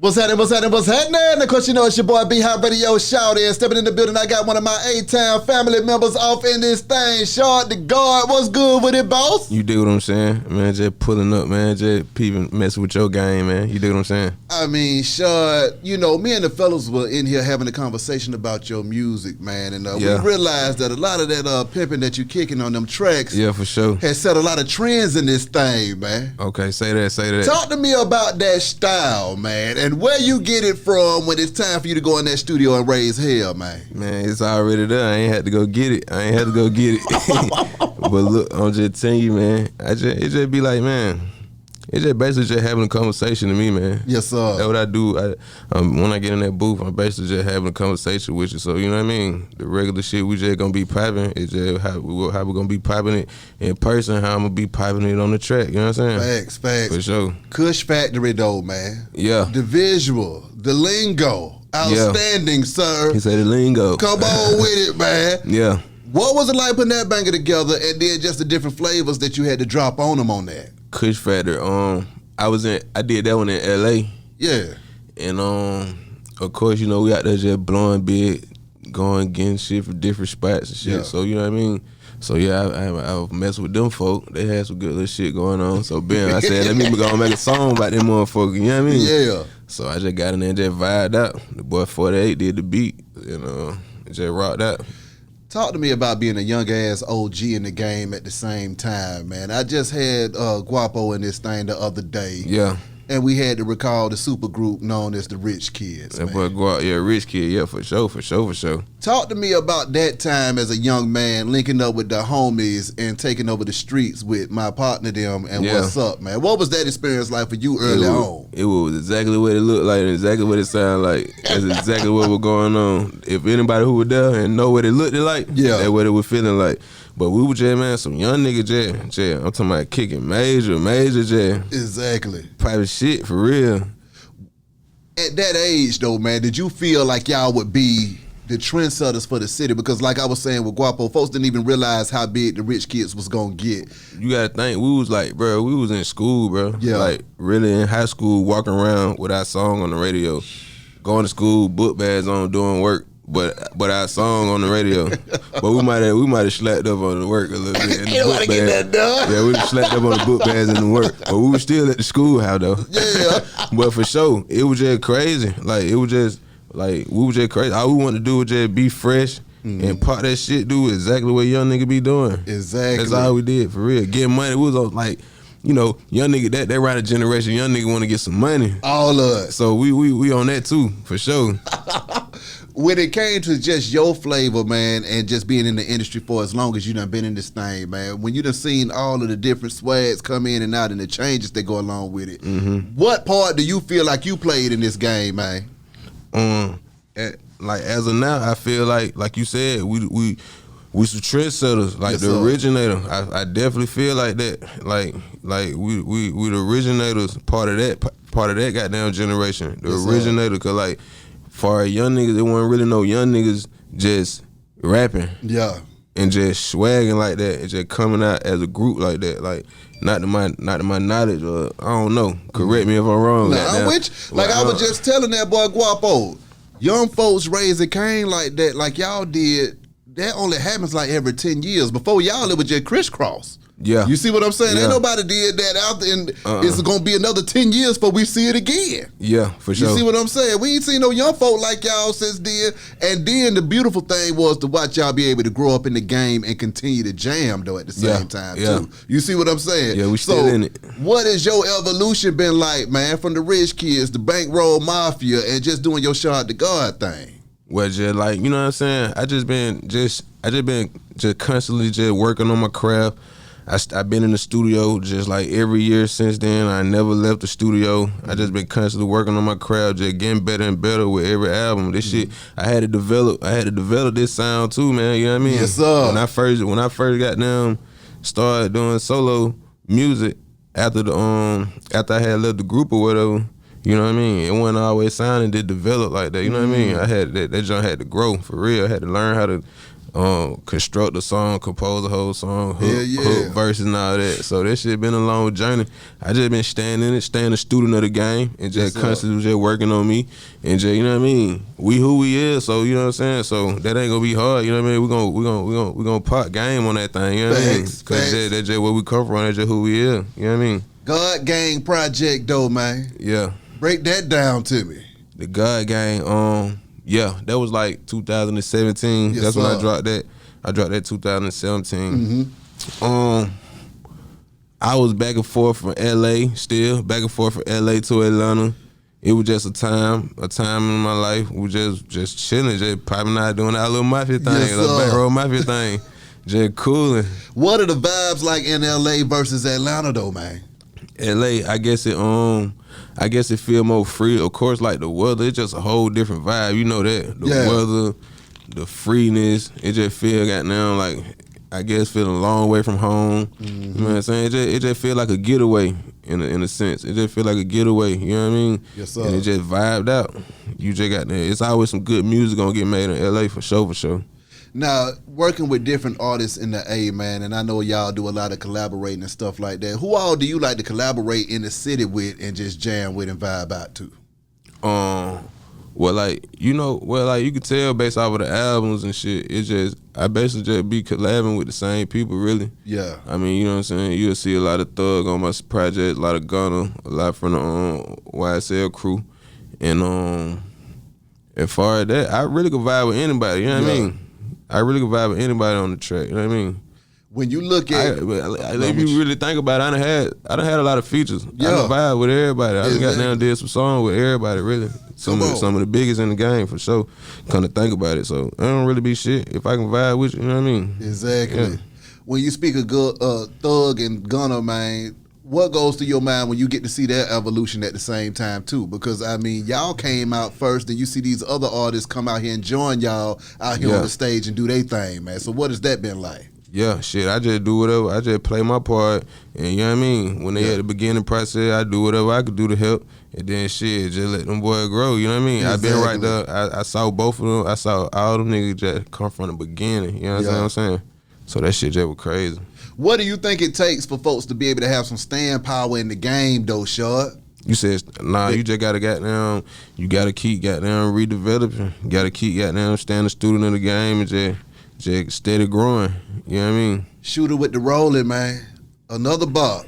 What's happening? Of course, you know it's your boy B-Hot Radio Shad is stepping in the building. I got one of my A-Town family members off in this thing. Shad the guard, what's good with it, boss? You dig what I'm saying? Man, just pulling up, man. Just peeping, messing with your game, man. You dig what I'm saying? I mean, Shad, you know, me and the fellas were in here having a conversation about your music, man. And we realized that a lot of that pimping that you kicking on them tracks for sure has set a lot of trends in this thing, man. Okay, say that. Talk to me about that style, man, and where you get it from when it's time for you to go in that studio and raise hell, man. Man, it's already there. I ain't had to go get it. But look, I'm just telling you, man. It just be like, man, it's just basically just having a conversation to me, man. Yes, sir. That's what I do. When I get in that booth, I'm basically just having a conversation with you. So, you know what I mean? The regular shit we just gonna be piping. It's just how we gonna be piping it in person, how I'm gonna be piping it on the track. You know what I'm saying? Facts. For sure. Kush Factory, though, man. Yeah. The visual, the lingo, outstanding, sir. He said the lingo. Come on with it, man. Yeah. What was it like putting that banger together and then just the different flavors that you had to drop on them on that? Kush Factor. I did that one in LA. Yeah. And of course, you know, we out there just blowing big, going getting shit from different spots and shit. Yeah. So you know what I mean? So yeah, I mess with them folk. They had some good little shit going on. So I said, let me go make a song about them motherfuckers. You know what I mean? Yeah. So I just got in there and just vibed out. The boy 48 did the beat, just rocked out. Talk to me about being a young-ass OG in the game at the same time, man. I just had Guapo in this thing the other day. Yeah. And we had to recall the super group known as the Rich Kidz, that man. Boy Guap, Rich Kid, yeah, for sure. Talk to me about that time as a young man linking up with the homies and taking over the streets with my partner them and what's up, man. What was that experience like for you early on? It was exactly what it looked like and exactly what it sounded like. That's exactly what was going on. If anybody who was there and know what it looked like, that's what it was feeling like. But we were just, man, some young nigga jazz. I'm talking about kicking major jazz. Exactly. Private shit, for real. At that age, though, man, did you feel like y'all would be the trendsetters for the city? Because like I was saying with Guapo, folks didn't even realize how big the Rich Kidz was gonna get. You gotta think, we was like, bro, we was in school, bro. Yeah. Like, really in high school, walking around with our song on the radio. Going to school, book bags on, doing work. But our song on the radio, but we might have slacked up on the work a little bit. You want to get that done? Yeah, we slacked up on the book bags and the work, but we were still at the schoolhouse though. Yeah. But for sure, it was just crazy. Like we were just crazy. All we wanted to do was just be fresh and pop that shit. Do exactly what young nigga be doing. Exactly. That's all we did for real. Getting money. We was like, you know, young nigga, that right of generation. Young nigga want to get some money. All of it. So we on that too for sure. When it came to just your flavor, man, and just being in the industry for as long as you done been in this thing, man, when you done seen all of the different swags come in and out and the changes that go along with it, what part do you feel like you played in this game, man? Like as of now, I feel like you said, we some trendsetters, like the originator. I definitely feel like that. Like we the originators, part of that goddamn generation. The originator, cause like for young niggas, there wasn't really no young niggas just rapping. Yeah. And just swagging like that and just coming out as a group like that. Like not to my knowledge, or I don't know. Correct me if I'm wrong. I was just telling that boy Guapo, young folks raising Cain like that, like y'all did. That only happens like every 10 years. Before y'all, it was just crisscross. Yeah. You see what I'm saying? Ain't nobody did that out there, and it's going to be another 10 years before we see it again. Yeah, for sure. You see what I'm saying? We ain't seen no young folk like y'all since then. And then the beautiful thing was to watch y'all be able to grow up in the game and continue to jam, though, at the same time, too. You see what I'm saying? Yeah, we still in it. What has your evolution been like, man, from the Rich Kidz, the Bankroll Mafia, and just doing your Shad the God thing? Well, just like, you know what I'm saying? I just been constantly just working on my craft. I've been in the studio just like every year since then. I never left the studio. I just been constantly working on my craft, just getting better and better with every album. This shit, I had to develop this sound too, man. You know what I mean? Yes, sir. When I first got down, started doing solo music after I had left the group or whatever. You know what I mean? It wasn't always sounding to develop like that. You know what I mean? I had that joint had to grow for real. I had to learn how to construct a song, compose a whole song, Yeah. hook verses and all that. So that shit been a long journey. I just been staying in it, staying a student of the game, and just constantly just working on me, and just, you know what I mean. We who we is, so you know what I'm saying. So that ain't gonna be hard, you know what I mean. We gonna pop game on that thing, you know what I mean. Cause that's just where we come from. That's just who we is, you know what I mean. God Gang project though, man. Yeah. Break that down to me. The God Gang, yeah, that was like 2017. Yes, that's when sir. I dropped that. I dropped that 2017. I was back and forth from LA, still back and forth from LA to Atlanta. It was just a time in my life. We just chilling, just popping out, doing our little mafia thing, Yes, the sir. Bankroll Mafia thing, just cooling. What are the vibes like in LA versus Atlanta though, man? LA, I guess it feel more free. Of course, like the weather, it's just a whole different vibe. You know that. The weather, the freeness, it just feel goddamn like, I guess, feeling a long way from home. You know what I'm saying? It just feel like a getaway in a sense. It just feel like a getaway, you know what I mean? Yes, sir. And it just vibed out. You just got there. It's always some good music gonna get made in LA for sure. Now, working with different artists in the A, man, and I know y'all do a lot of collaborating and stuff like that. Who all do you like to collaborate in the city with and just jam with and vibe out to? Well, you can tell based off of the albums and shit. It's just, I basically just be collabing with the same people, really. Yeah. I mean, you know what I'm saying? You'll see a lot of Thug on my project, a lot of Gunna, a lot from the YSL crew. And as far as that, I really can vibe with anybody, you know what I mean? I really can vibe with anybody on the track, you know what I mean? When you look at, if you really think about it, I done had a lot of features. Yeah. I done vibe with everybody. I done got down and did some songs with everybody, really. Some of the biggest in the game, for sure. Kind of think about it, so I don't really be shit if I can vibe with you, you know what I mean? Exactly. Yeah. When you speak of Thug and Gunna, man, what goes through your mind when you get to see their evolution at the same time too? Because I mean, y'all came out first, and you see these other artists come out here and join y'all out here on the stage and do their thing, man. So what has that been like? Yeah, shit, I just do whatever. I just play my part, and you know what I mean? When they at the beginning process, I do whatever I could do to help, and then shit, just let them boys grow, you know what I mean? Exactly. I been right there. I saw both of them. I saw all them niggas just come from the beginning, you know what I'm saying? So that shit just was crazy. What do you think it takes for folks to be able to have some staying power in the game, though, Shad? You said, you just gotta you gotta keep redeveloping. You gotta keep staying a student of the game and just steady growing. You know what I mean? Shooter with the rolling, man. Another bar.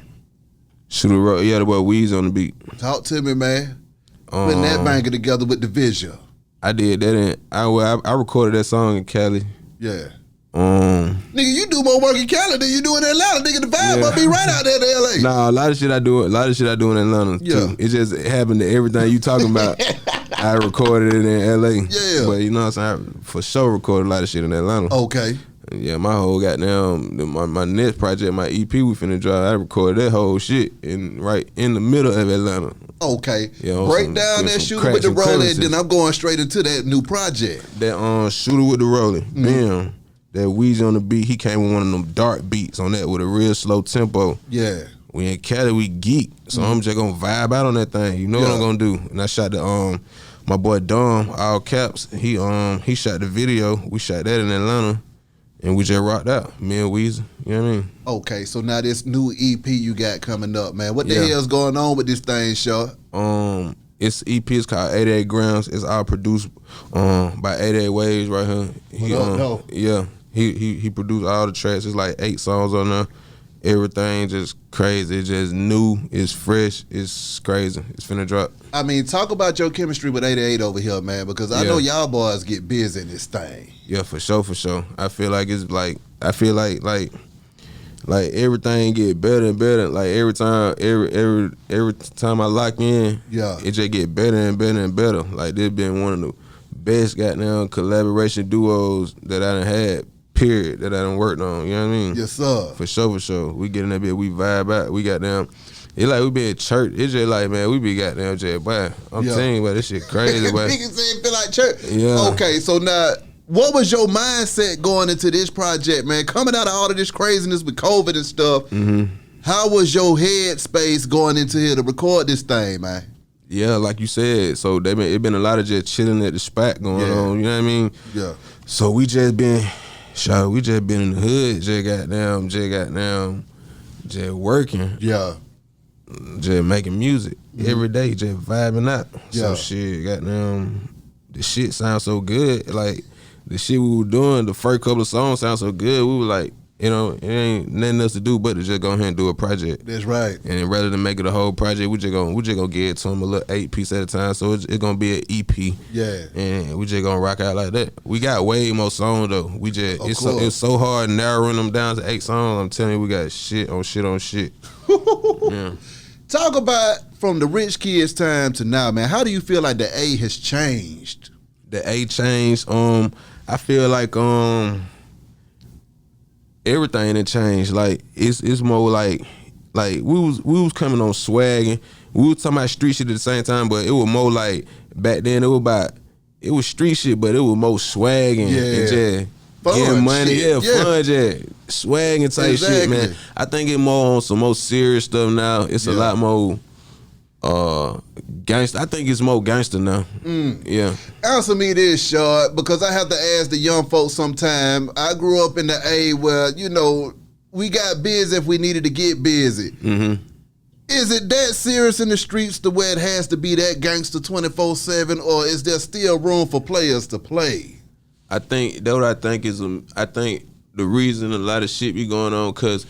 Shooter, yeah, the boy Weez on the beat. Talk to me, man. Putting that banger together with the visual. I did that. I recorded that song in Cali. Yeah. Nigga, you do more work in Cali than you do in Atlanta. Nigga, the vibe must be right out there in LA. Nah, a lot of shit I do in Atlanta too. It just happened to everything you talking about. I recorded it in LA. Yeah. But you know what I'm saying? I for sure recorded a lot of shit in Atlanta. Okay. Yeah, my whole goddamn my next project, my EP we finna drop, I recorded that whole shit right in the middle of Atlanta. Okay. Yeah, break down that Shooter with the rolling, then I'm going straight into that new project. That Shooter with the rolling. Bam. That Weezy on the beat, he came with one of them dark beats on that with a real slow tempo. Yeah. We in Cali, we geek. So I'm just gonna vibe out on that thing. You know what I'm gonna do. And I shot the my boy Dom, all caps, he shot the video. We shot that in Atlanta. And we just rocked out, me and Weezy, you know what I mean? Okay, so now this new EP you got coming up, man. What the hell's going on with this thing, Shaw? It's EP is called 88 Grams. It's all produced by 88 Waves right here. He produced all the tracks. It's like 8 songs on there. Everything just crazy. It's just new. It's fresh. It's crazy. It's finna drop. I mean, talk about your chemistry with 88 over here, man, because I know y'all boys get busy in this thing. Yeah, for sure. I feel like it's like everything get better and better. Like every time I lock in, it just get better and better and better. Like this been one of the best goddamn collaboration duos that I done had. Period, that I done worked on, you know what I mean? Yes, sir. For sure. We get in that bit, we vibe out, we got down. It's like we be at church. It's just like, man, we be goddamn just, boy, I'm telling you, but this shit crazy, boy. Niggas say it feel like church. Yeah. Okay, so now, what was your mindset going into this project, man? Coming out of all of this craziness with COVID and stuff, how was your head space going into here to record this thing, man? Yeah, like you said, so it been a lot of just chilling at the spot going on, you know what I mean? Yeah. So we just been Shad, we just been in the hood, just working. Yeah. Just making music every day, just vibing out. Yeah. So shit, goddamn, the shit sounds so good. Like the shit we were doing, the first couple of songs sound so good. We were like, you know, it ain't nothing else to do but to just go ahead and do a project. That's right. And rather than make it a whole project, we just gonna get it to them a little 8 piece at a time. So it's gonna be an EP. Yeah. And we just gonna rock out like that. We got way more songs though. We just it's so hard narrowing them down to 8 songs. I'm telling you, we got shit on shit on shit. Yeah. Talk about from the Rich Kids time to now, man. How do you feel like the A has changed? The A changed. I feel like everything had changed. Like it's more like we was coming on swagging. We was talking about street shit at the same time, but it was more like back then it was street shit, but it was more swagging and just getting money. Shit. Fun just swagging type shit, man. I think it more on some more serious stuff now. It's a lot more gangster. I think it's more gangster now. Yeah. Answer me this, Shad, because I have to ask the young folks sometime. I grew up in the A where, you know, we got busy if we needed to get busy. Mm-hmm. Is it that serious in the streets to where it has to be that gangster 24/7, or is there still room for players to play? I think I think the reason a lot of shit be going on because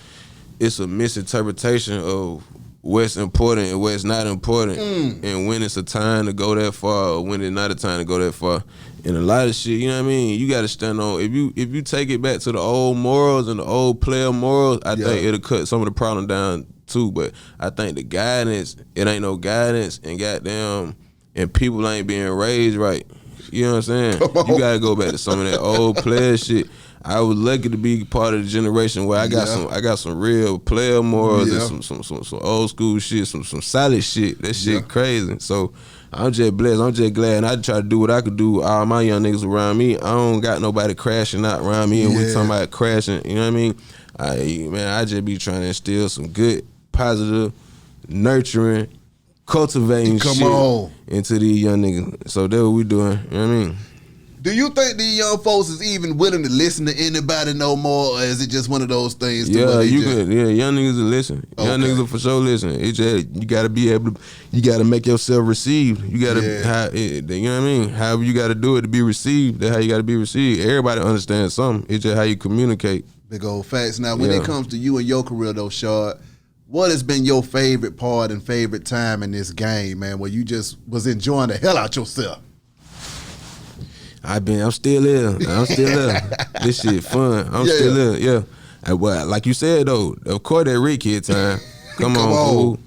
it's a misinterpretation of what's important and what's not important, and when it's a time to go that far or when it's not a time to go that far. And a lot of shit, you know what I mean? You got to stand on. If you take it back to the old morals and the old player morals, I think it'll cut some of the problem down too. But I think the guidance, it ain't no guidance, and goddamn, and people ain't being raised right. You know what I'm saying? You gotta go back to some of that old player shit. I was lucky to be part of the generation where I got some real player morals and some old school shit, some solid shit. That shit crazy. So I'm just blessed. I'm just glad, and I try to do what I could do. All my young niggas around me, I don't got nobody crashing out around me, and we talking about crashing. You know what I mean? I just be trying to instill some good, positive, nurturing, cultivating shit into these young niggas. So that's what we doing. You know what I mean? Do you think these young folks is even willing to listen to anybody no more, or is it just one of those things? Young niggas will listen. Young niggas will for sure listen. It's just you gotta be able to, you gotta make yourself received. You gotta, you know what I mean? However you gotta do it to be received, that's how you gotta be received. Everybody understands something. It's just how you communicate. Big old facts. Now, when it comes to you and your career though, Shad, what has been your favorite part and favorite time in this game, man, where you just was enjoying the hell out yourself? I'm still here. This shit fun. I'm still here. And what, like you said though, of course that Rick Kid time. Come on, fool.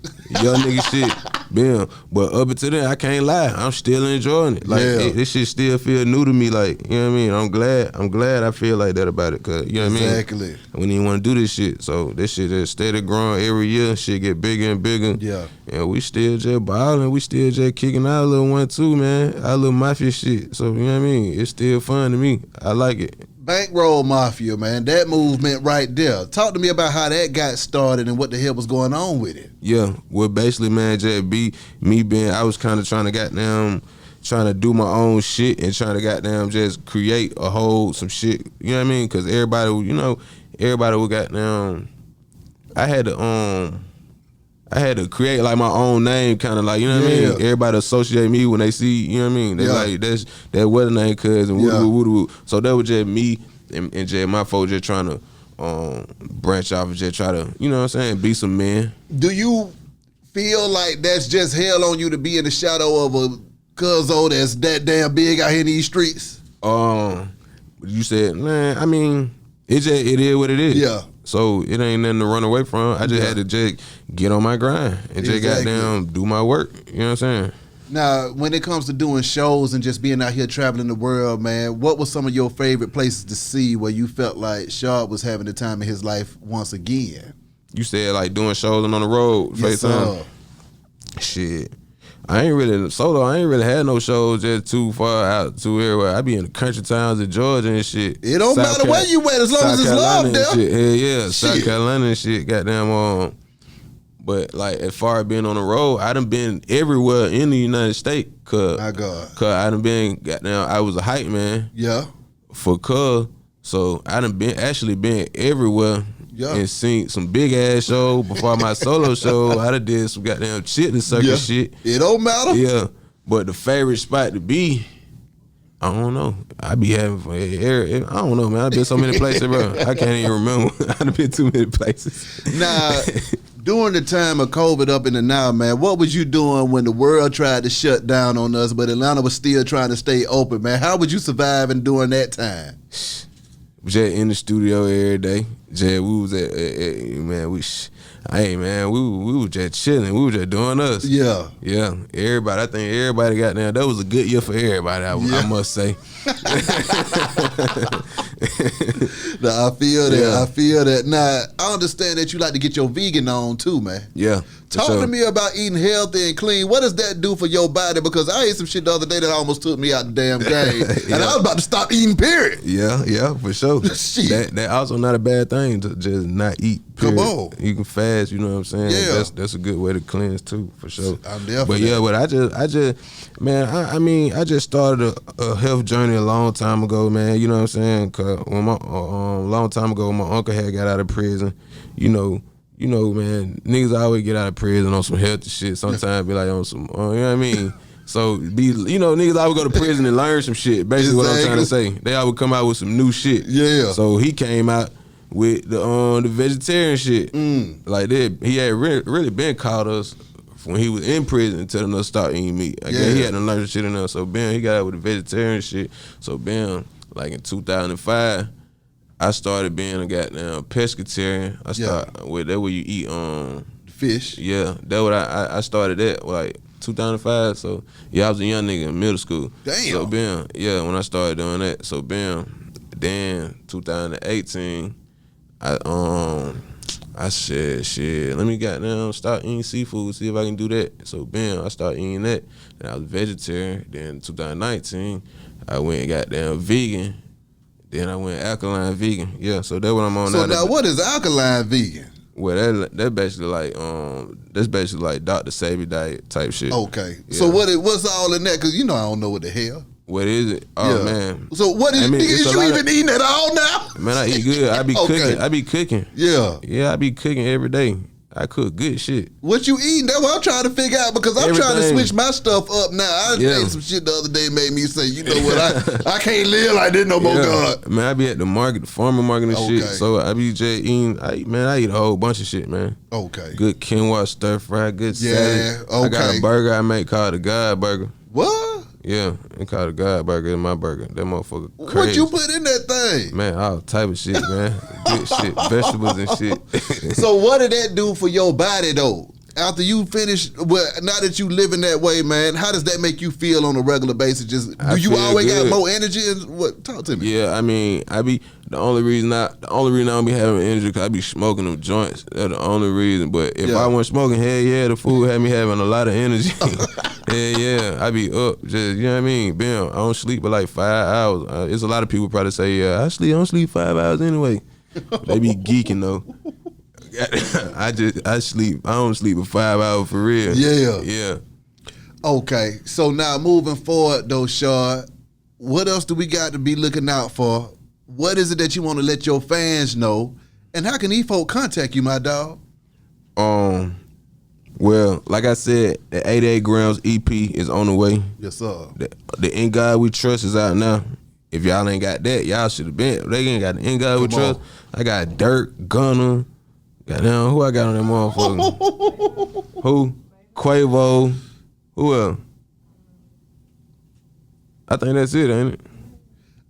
Young nigga shit. Bam. But up until then, I can't lie. I'm still enjoying it. Like this shit still feel new to me. Like, you know what I mean? I'm glad I feel like that about it. Cause you know what I mean? Exactly. We didn't want to do this shit. So this shit just steady growing every year. Shit get bigger and bigger. Yeah. And we still just balling. We still just kicking out a little one too, man. Our little mafia shit. So you know what I mean? It's still fun to me. I like it. Bankroll Mafia, man, that movement right there. Talk to me about how that got started and what the hell was going on with it. Yeah, well, basically, man, just I was kind of trying to do my own shit and trying to goddamn just create some shit. You know what I mean? Because everybody would goddamn. I had to create like my own name, kind of like, you know what I mean? Everybody associate me when they see, you know what I mean? They like, that's that wedding name cuz and woo. So that was just me and just my folks just trying to branch off and just try to, you know what I'm saying, be some men. Do you feel like that's just hell on you to be in the shadow of a cuzzo that's that damn big out here in these streets? You said, man, I mean, it is what it is. Yeah. So it ain't nothing to run away from. I just had to just get on my grind and just goddamn do my work. You know what I'm saying? Now, when it comes to doing shows and just being out here traveling the world, man, what was some of your favorite places to see where you felt like Shad was having the time of his life once again? You said like doing shows and on the road, yes, FaceTime. Shit. I ain't really had no shows just too far out to everywhere. I be in the country towns in Georgia and shit. It don't matter where you at as long as it's love there. Hell South Carolina and shit, goddamn. But like as far as being on the road, I done been everywhere in the United States. My God. Cause I done been goddamn. I was a hype man. Yeah. For cuz. So I done been everywhere. Yeah. And seen some big ass show before my solo show. I done did some goddamn chitlin circuit shit. It don't matter. Yeah, but the favorite spot to be, I don't know. I be having, I don't know, man. I've been so many places, bro. I can't even remember. I've been too many places. Now, during the time of COVID up in the now, man, what was you doing when the world tried to shut down on us, but Atlanta was still trying to stay open, man? How would you survive during that time? Just in the studio every day. Just we was man, we was just chilling. We was just doing us. Yeah. Yeah. Everybody, I think everybody got down. That was a good year for everybody, I must say. I feel that. Yeah. I feel that. Now, I understand that you like to get your vegan on too, man. Yeah. Talk to me about eating healthy and clean. What does that do for your body? Because I ate some shit the other day that almost took me out the damn game. And I was about to stop eating, period. Yeah, for sure. That also not a bad thing to just not eat, period. Come on. You can fast, you know what I'm saying? Yeah. That's a good way to cleanse too, for sure. I'm definitely. But yeah, but I just, man, I just started a health journey a long time ago, man. You know what I'm saying? Cause when long time ago, when my uncle had got out of prison, you know, man, niggas always get out of prison on some healthy shit. Sometimes be like on some, you know what I mean? So niggas always go to prison and learn some shit. Basically, what I'm trying to say, they always come out with some new shit. Yeah. So he came out with the vegetarian shit. Like that, he had really been caught us when he was in prison telling us to start eating meat. I guess he had to learn some shit in there. So Ben, he got out with the vegetarian shit. So Ben, like in 2005. I started being a goddamn pescatarian. I started with that where you eat fish. Yeah, that what I started that like 2005. So yeah, I was a young nigga in middle school. Damn. So when I started doing that, so then 2018, I said shit. Let me goddamn start eating seafood. See if I can do that. So I started eating that. Then I was vegetarian. Then 2019, I went and goddamn vegan. Then I went Alkaline vegan. Yeah, so that's what I'm on now. So now what is Alkaline vegan? Well, that's basically like Dr. Sabi diet type shit. Okay. Yeah. So what's all in that? Because I don't know what the hell. What is it? Oh man. So what is is you even eating at all now? Man, I eat good. I be cooking. I be cooking. Yeah. Yeah, I be cooking every day. I cook good shit. What you eating? That's what I'm trying to figure out because I'm trying to switch my stuff up now. I ate some shit the other day made me say, you know what, I can't live like this no more, God. Man, I be at the market, the farmer market and shit. So I be just eating, I eat a whole bunch of shit, man. Okay. Good quinoa stir fry, good salad. Okay. I got a burger I make called the God Burger. What? Yeah, it called a God Burger in my burger. That motherfucker crazy. What you put in that thing? Man, all type of shit, man. Good shit, vegetables and shit. So what did that do for your body, though? After you finish, now that you living that way, man, how does that make you feel on a regular basis? Do you always got more energy? Talk to me. Yeah, I mean, the only reason I don't be having energy because I be smoking them joints. That's the only reason. But if I wasn't smoking, hell yeah, the food had me having a lot of energy. Hell yeah, I be up. Just, you know what I mean? Bam, I don't sleep but like 5 hours. It's a lot of people probably say, yeah, I don't sleep 5 hours anyway. They be geeking though. I don't sleep for 5 hours for real. Yeah. Okay, so now moving forward though, Shad, what else do we got to be looking out for? What is it that you want to let your fans know? And how can these folk contact you, my dog? Well, like I said, the 88 Grams EP is on the way. Yes, sir. The In God We Trust is out now. If y'all ain't got that, y'all should have been. They ain't got the In God We Trust. I got Dirk, Gunner. Goddamn, who I got on that motherfucker? Who? Quavo. Who else? I think that's it, ain't it?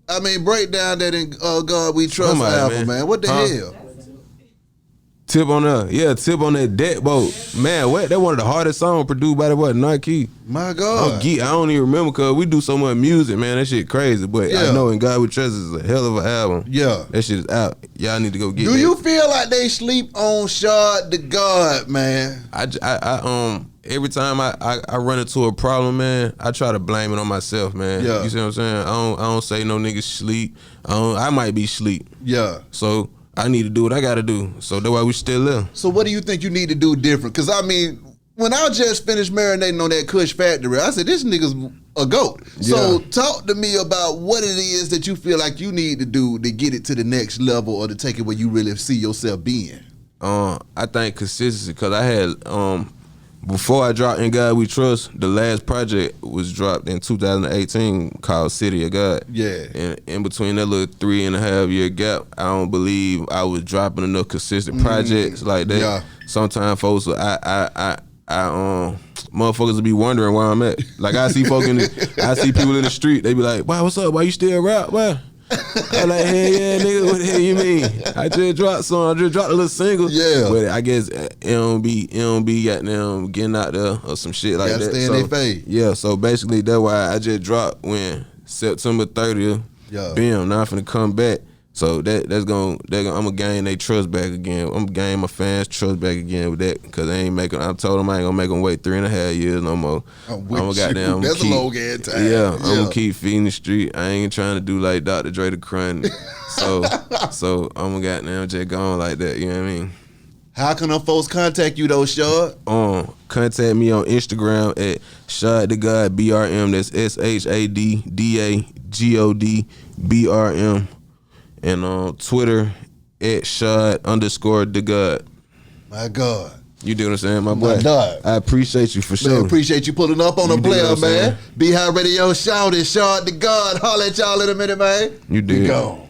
I mean, break down that In God We Trust album, man. What the hell? Tip on that. Yeah, Tip on that deck boat. Man, what? That one of the hardest songs produced by Nike. My God. I don't even remember because we do so much music, man. That shit crazy. But I know In God We Trust is a hell of an album. Yeah. That shit is out. Y'all need to go get it. Do you feel like they sleep on Shad the God, man? Every time I run into a problem, man, I try to blame it on myself, man. Yeah. You see what I'm saying? I don't say no niggas sleep. I might be sleep. Yeah. So I need to do what I gotta do. So that's why we still live. So what do you think you need to do different? Because I mean, when I just finished marinating on that Kush Factory, I said, this nigga's a GOAT. So talk to me about what it is that you feel like you need to do to get it to the next level or to take it where you really see yourself being. I think consistency, because I had, before I dropped In God We Trust, the last project was dropped in 2018 called City of God. Yeah. And in between that little 3.5 year gap, I don't believe I was dropping enough consistent projects like that. Yeah. Sometimes folks, motherfuckers will be wondering where I'm at. Like I see folk I see people in the street, they be like, "Wow, what's up? Why you still rap? Why?" I'm like, "Hey, yeah, nigga, what the hell you mean? I just dropped a little single." Yeah. But I guess it don't be goddamn getting out there or some shit like Gotta that. stay in their face. Yeah, so basically that's why I just dropped when September 30th. Yeah. Bam, now I'm finna come back. So I'm gonna gain their trust back again. I'm gonna gain my fans' trust back again with that, because I told them I ain't gonna make them wait 3.5 years no more. That's a long ass time. Yeah, I'm gonna keep feeding the street. I ain't trying to do like Dr. Dre the Crunch. So I'm gonna goddamn just going like that, you know what I mean? How can them folks contact you though, Shad? Contact me on Instagram at Shad the God BRM. That's SHADDAGOD and on Twitter at Shad_the God. My God. You do what I'm saying, my boy? My God. I appreciate you for sure. Man, appreciate you pulling up on the player, man. Be High Radio Shout, Shad the God. Holla at y'all in a minute, man. You did. Gone.